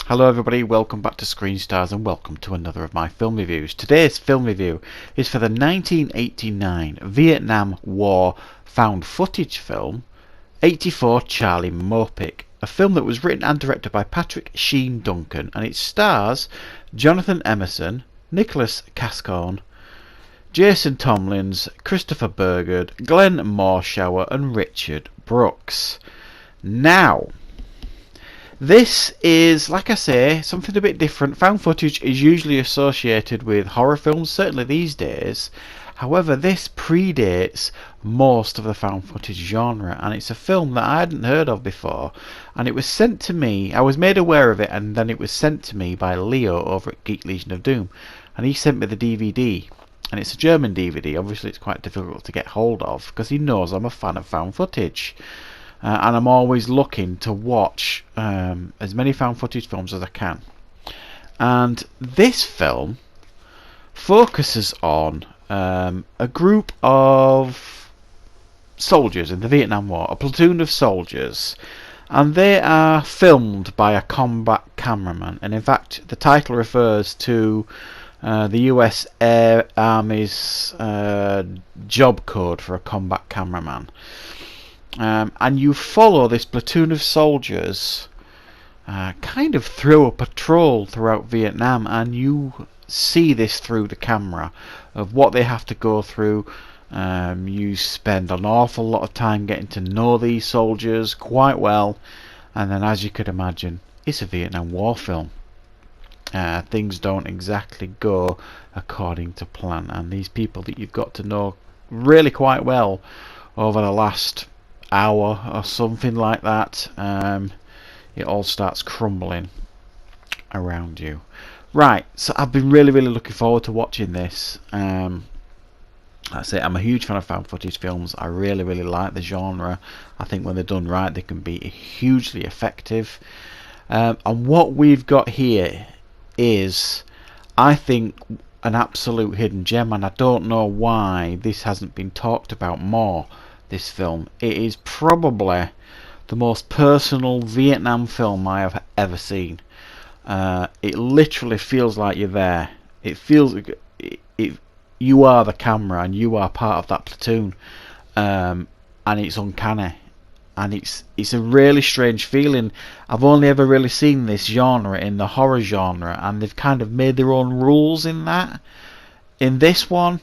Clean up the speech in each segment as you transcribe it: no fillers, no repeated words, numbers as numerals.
Hello everybody, welcome back to Screen Stars and welcome to another of my film reviews. Today's film review is for the 1989 Vietnam War found footage film 84 Charlie Mopic, a film that was written and directed by Patrick Sheen Duncan, and it stars Jonathan Emerson, Nicholas Cascone, Jason Tomlins, Christopher Burgard, Glenn Morshower and Richard Brooks. Now, this is, like I say, something a bit different. Found footage is usually associated with horror films, certainly these days. However, this predates most of the found footage genre, and it's a film that I hadn't heard of before, and it was sent to me. I was made aware of it, and then it was sent to me by Leo over at Geek Legion of Doom, and he sent me the DVD, and it's a German DVD. Obviously it's quite difficult to get hold of because he knows I'm a fan of found footage. And I'm always looking to watch as many found footage films as I can. And this film focuses on a group of soldiers in the Vietnam War, a platoon of soldiers, and they are filmed by a combat cameraman. And in fact, the title refers to the US Air Army's job code for a combat cameraman. And you follow this platoon of soldiers kind of through a patrol throughout Vietnam, and you see this through the camera of what they have to go through. You spend an awful lot of time getting to know these soldiers quite well, and then, as you could imagine, it's a Vietnam War film. Things don't exactly go according to plan, and these people that you've got to know really quite well over the last hour or something like that, it all starts crumbling around you. Right, so I've been really looking forward to watching this. That's it. I'm a huge fan of found footage films. I really like the genre. I think when they're done right, they can be hugely effective. And what we've got here is, I think, an absolute hidden gem, and I don't know why this hasn't been talked about more. This film, it is probably the most personal Vietnam film I have ever seen. It literally feels like you're there. It feels you are the camera and you are part of that platoon, and it's uncanny, and it's a really strange feeling. I've only ever really seen this genre in the horror genre, and they've kind of made their own rules in that. In this one,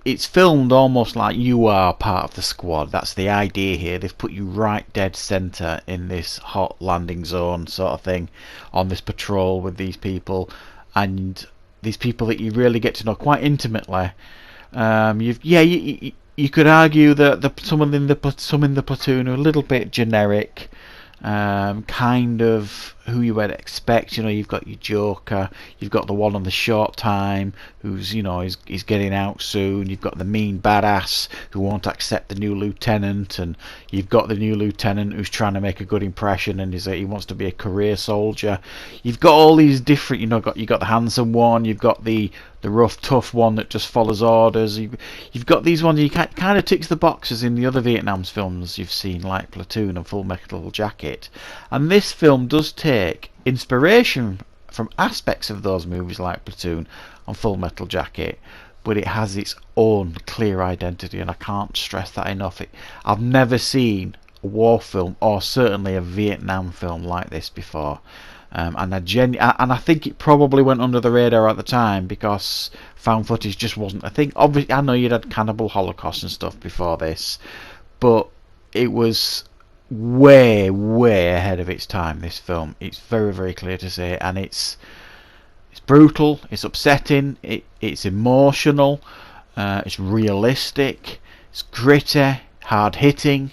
it's filmed almost like you are part of the squad. That's the idea here. They've put you right dead centre in this hot landing zone sort of thing, on this patrol with these people, and these people that you really get to know quite intimately. You could argue that some in the platoon are a little bit generic, kind of who you would expect. You know, you've got your Joker, you've got the one on the short time who's, you know, he's getting out soon, you've got the mean badass who won't accept the new lieutenant, and you've got the new lieutenant who's trying to make a good impression and he wants to be a career soldier. You've got all these different, you know, you've got the handsome one, you've got the rough tough one that just follows orders. You've got these ones, you kind of ticks the boxes in the other Vietnam films you've seen, like Platoon and Full Metal Jacket. And this film does take inspiration from aspects of those movies like Platoon and Full Metal Jacket, but it has its own clear identity, and I can't stress that enough. I've never seen a war film, or certainly a Vietnam film, like this before. And I think it probably went under the radar at the time because found footage just wasn't a thing. Obviously, I know you'd had Cannibal Holocaust and stuff before this, but it was way ahead of its time, this film. It's very clear to say, and it's brutal, it's upsetting, it's emotional, it's realistic, it's gritty, hard hitting.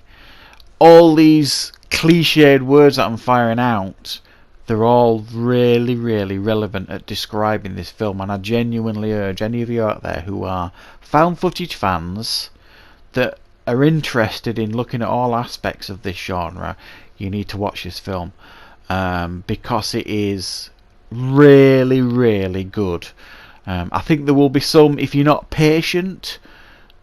All these cliched words that I'm firing out, they're all really relevant at describing this film, and I genuinely urge any of you out there who are found footage fans that are interested in looking at all aspects of this genre, you need to watch this film, because it is really good. I think there will be some, if you're not patient,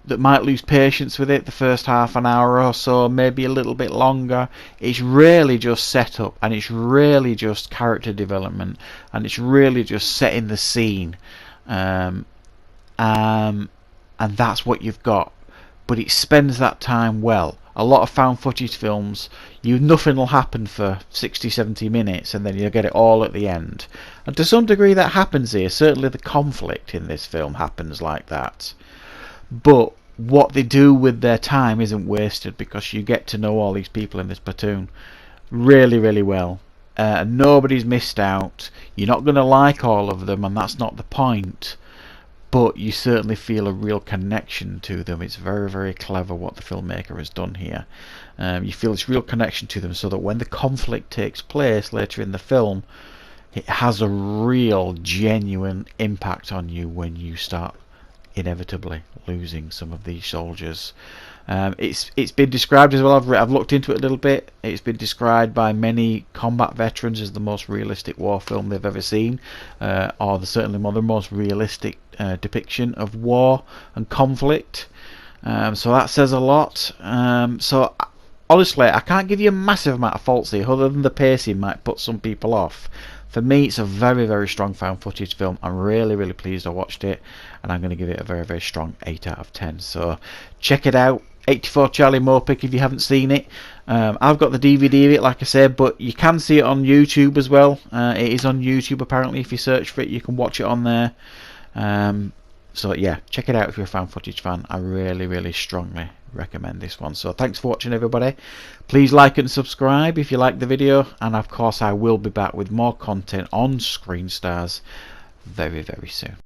that might lose patience with it the first half an hour or so, maybe a little bit longer. It's really just set up, and it's really just character development, and it's really just setting the scene, and that's what you've got. But it spends that time well. A lot of found footage films, nothing will happen for 60-70 minutes and then you'll get it all at the end. And to some degree that happens here. Certainly the conflict in this film happens like that. But what they do with their time isn't wasted, because you get to know all these people in this platoon really, really well. Nobody's missed out. You're not going to like all of them, and that's not the point. But you certainly feel a real connection to them. It's very, very clever what the filmmaker has done here. You feel this real connection to them, so that when the conflict takes place later in the film, it has a real, genuine impact on you when you start inevitably losing some of these soldiers. It's been described as well. I've looked into it a little bit. It's been described by many combat veterans as the most realistic war film they've ever seen, or certainly the most realistic depiction of war and conflict. So that says a lot. So honestly, I can't give you a massive amount of faults here, other than the pacing might put some people off. For me, it's a very, very strong found footage film. I'm really, really pleased I watched it, and I'm going to give it a very, very strong 8 out of 10. So check it out. 84 Charlie Mopic if you haven't seen it. I've got the DVD of it, like I said, but you can see it on YouTube as well. It is on YouTube apparently. If you search for it, you can watch it on there. So yeah, check it out if you're a found footage fan. I really, really strongly recommend this one. So thanks for watching, everybody. Please like and subscribe if you like the video, and of course I will be back with more content on Screen Stars very, very soon.